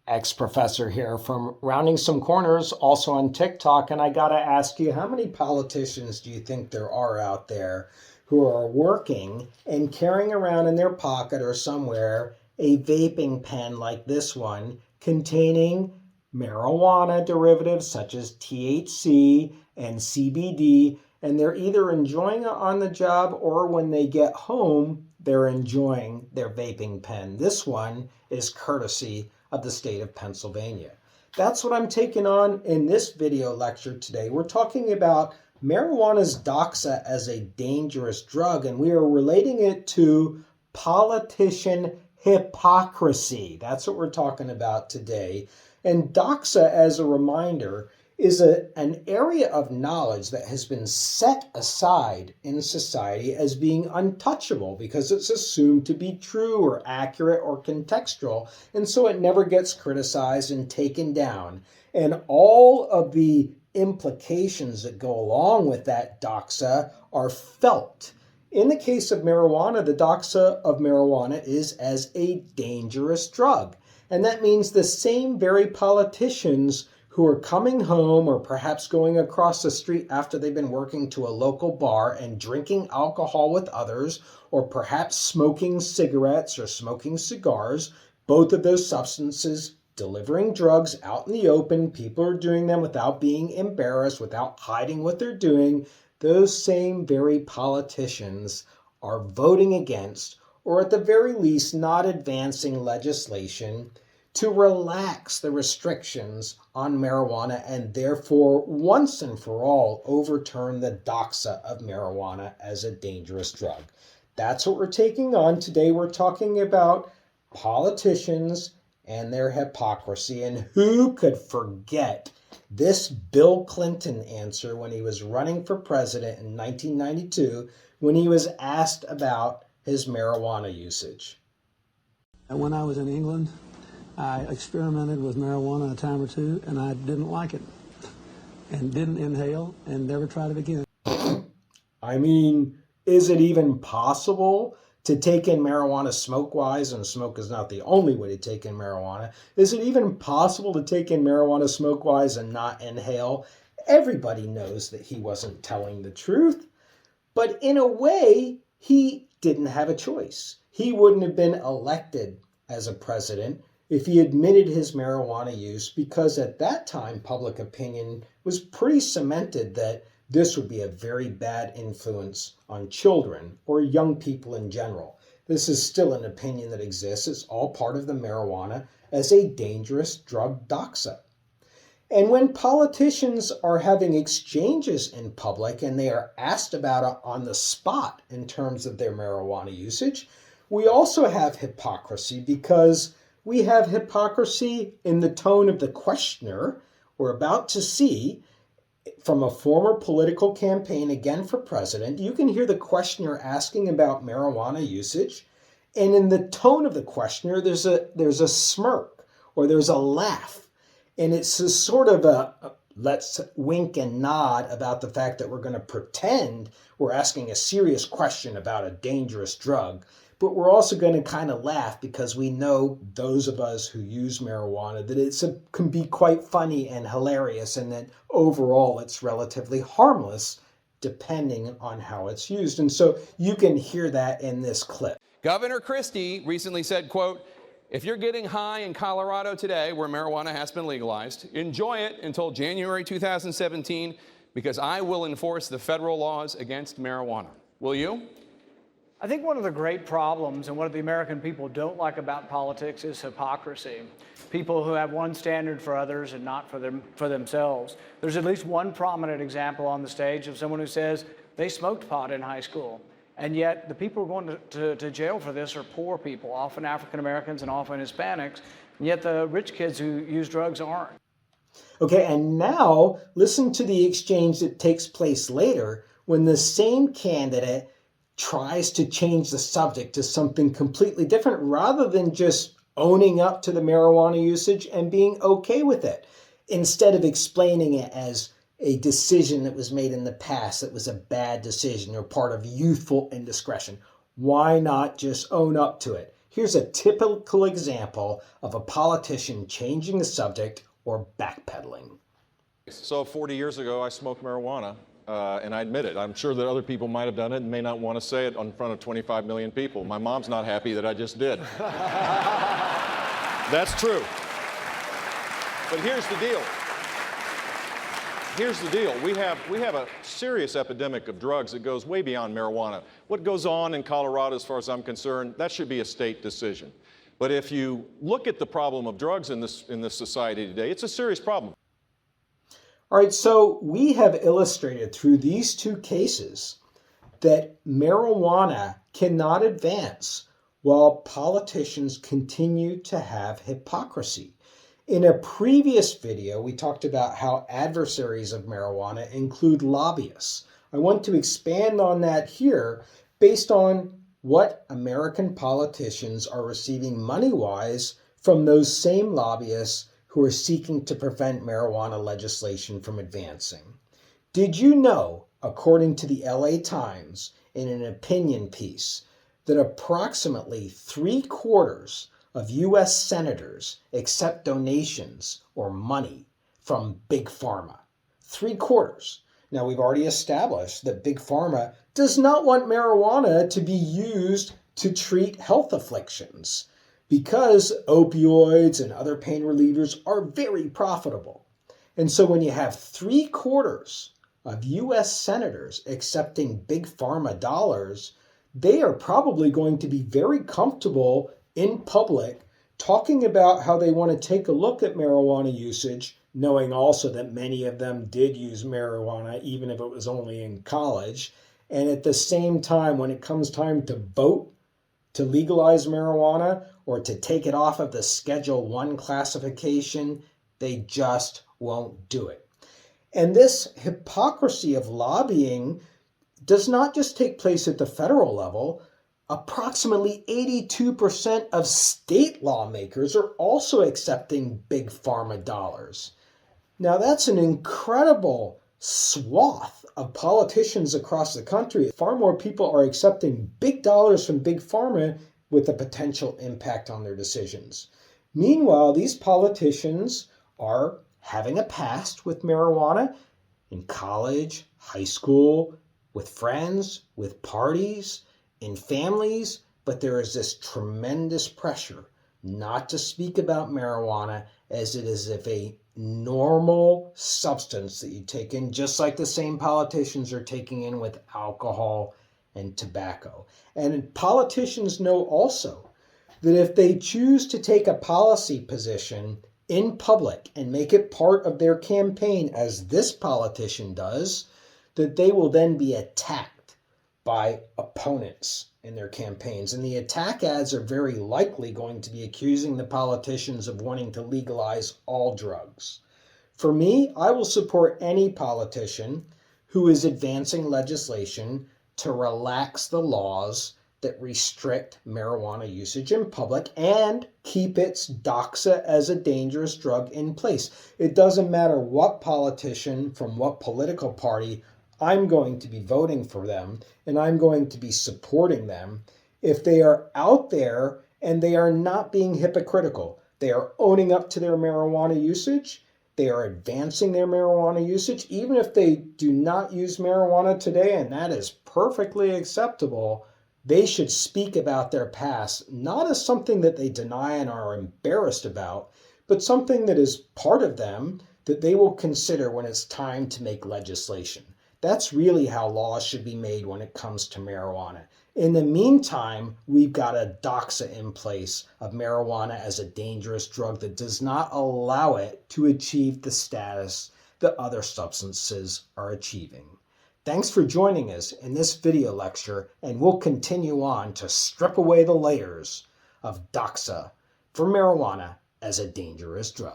Xprofessor here from Rounding Some Corners, also on TikTok. And I got to ask you, how many politicians do you think there are out there who are working and carrying around in their pocket or somewhere a vaping pen like this one containing marijuana derivatives such as THC and CBD, and they're either enjoying it on the job or when they get home, they're enjoying their vaping pen. This one is courtesy of the state of Pennsylvania. That's what I'm taking on in this video lecture today. We're talking about marijuana's doxa as a dangerous drug, and we are relating it to politician hypocrisy. That's what we're talking about today. And doxa, as a reminder, is an area of knowledge that has been set aside in society as being untouchable because it's assumed to be true or accurate or contextual, and so it never gets criticized and taken down. And all of the implications that go along with that doxa are felt. In the case of marijuana, the doxa of marijuana is as a dangerous drug. And that means the same very politicians who are coming home or perhaps going across the street after they've been working to a local bar and drinking alcohol with others, or perhaps smoking cigarettes or smoking cigars, both of those substances delivering drugs out in the open. People are doing them without being embarrassed, without hiding what they're doing. Those same very politicians are voting against, or at the very least not advancing legislation to relax the restrictions on marijuana and therefore once and for all overturn the doxa of marijuana as a dangerous drug. That's what we're taking on today. We're talking about politicians and their hypocrisy, and who could forget this Bill Clinton answer when he was running for president in 1992 when he was asked about his marijuana usage. When I was in England, I experimented with marijuana a time or two, and I didn't like it, and didn't inhale, and never tried it again. I mean, is it even possible to take in marijuana smoke-wise? And smoke is not the only way to take in marijuana. Is it even possible to take in marijuana smoke-wise and not inhale? Everybody knows that he wasn't telling the truth, but in a way, he didn't have a choice. He wouldn't have been elected as a president if he admitted his marijuana use, because at that time, public opinion was pretty cemented that this would be a very bad influence on children or young people in general. This is still an opinion that exists. It's all part of the marijuana as a dangerous drug doxa. And when politicians are having exchanges in public and they are asked about it on the spot in terms of their marijuana usage, we also have hypocrisy, because we have hypocrisy in the tone of the questioner. We're about to see from a former political campaign, again for president, you can hear the questioner asking about marijuana usage, and in the tone of the questioner, there's a smirk or there's a laugh, and it's a sort of a let's wink and nod about the fact that we're going to pretend we're asking a serious question about a dangerous drug. But we're also going to kind of laugh because we know, those of us who use marijuana, that it can be quite funny and hilarious, and that overall it's relatively harmless depending on how it's used. And so you can hear that in this clip. Governor Christie recently said, quote, "If you're getting high in Colorado today, where marijuana has been legalized, enjoy it until January 2017, because I will enforce the federal laws against marijuana." Will you? I think one of the great problems and what the American people don't like about politics is hypocrisy. People who have one standard for others and not for themselves. There's at least one prominent example on the stage of someone who says they smoked pot in high school. And yet the people who are going to jail for this are poor people, often African Americans and often Hispanics. And yet the rich kids who use drugs aren't. Okay, and now listen to the exchange that takes place later when the same candidate tries to change the subject to something completely different, rather than just owning up to the marijuana usage and being okay with it, instead of explaining it as a decision that was made in the past that was a bad decision or part of youthful indiscretion. Why not just own up to it? Here's a typical example of a politician changing the subject or backpedaling. So 40 years ago, I smoked marijuana, and I admit it. I'm sure that other people might have done it and may not want to say it in front of 25 million people. My mom's not happy that I just did. That's true. But here's the deal. Here's the deal. We have a serious epidemic of drugs that goes way beyond marijuana. What goes on in Colorado, as far as I'm concerned, that should be a state decision. But if you look at the problem of drugs in this society today, it's a serious problem. All right, so we have illustrated through these two cases that marijuana cannot advance while politicians continue to have hypocrisy. In a previous video, we talked about how adversaries of marijuana include lobbyists. I want to expand on that here based on what American politicians are receiving money-wise from those same lobbyists who are seeking to prevent marijuana legislation from advancing. Did you know, according to the LA Times, in an opinion piece, that approximately 3/4 of U.S. senators accept donations or money from Big Pharma? 3/4. Now, we've already established that Big Pharma does not want marijuana to be used to treat health afflictions because opioids and other pain relievers are very profitable. And so when you have 3/4 of U.S. senators accepting Big Pharma dollars, they are probably going to be very comfortable in public talking about how they want to take a look at marijuana usage, knowing also that many of them did use marijuana, even if it was only in college. And at the same time, when it comes time to vote to legalize marijuana or to take it off of the Schedule I classification, they just won't do it. And this hypocrisy of lobbying does not just take place at the federal level. Approximately 82% of state lawmakers are also accepting Big Pharma dollars. Now, that's an incredible swath of politicians across the country. Far more people are accepting big dollars from Big Pharma with a potential impact on their decisions. Meanwhile, these politicians are having a past with marijuana in college, high school, with friends, with parties, in families, but there is this tremendous pressure not to speak about marijuana as it is if a normal substance that you take in, just like the same politicians are taking in with alcohol and tobacco. And politicians know also that if they choose to take a policy position in public and make it part of their campaign, as this politician does, that they will then be attacked by opponents in their campaigns. And the attack ads are very likely going to be accusing the politicians of wanting to legalize all drugs. For me, I will support any politician who is advancing legislation to relax the laws that restrict marijuana usage in public and keep its Doxa as a dangerous drug in place. It doesn't matter what politician from what political party, I'm going to be voting for them and I'm going to be supporting them if they are out there and they are not being hypocritical. They are owning up to their marijuana usage. They are advancing their marijuana usage, even if they do not use marijuana today, and that is perfectly acceptable. They should speak about their past, not as something that they deny and are embarrassed about, but something that is part of them that they will consider when it's time to make legislation. That's really how laws should be made when it comes to marijuana. In the meantime, we've got a Doxa in place of marijuana as a dangerous drug that does not allow it to achieve the status that other substances are achieving. Thanks for joining us in this video lecture, and we'll continue on to strip away the layers of Doxa for marijuana as a dangerous drug.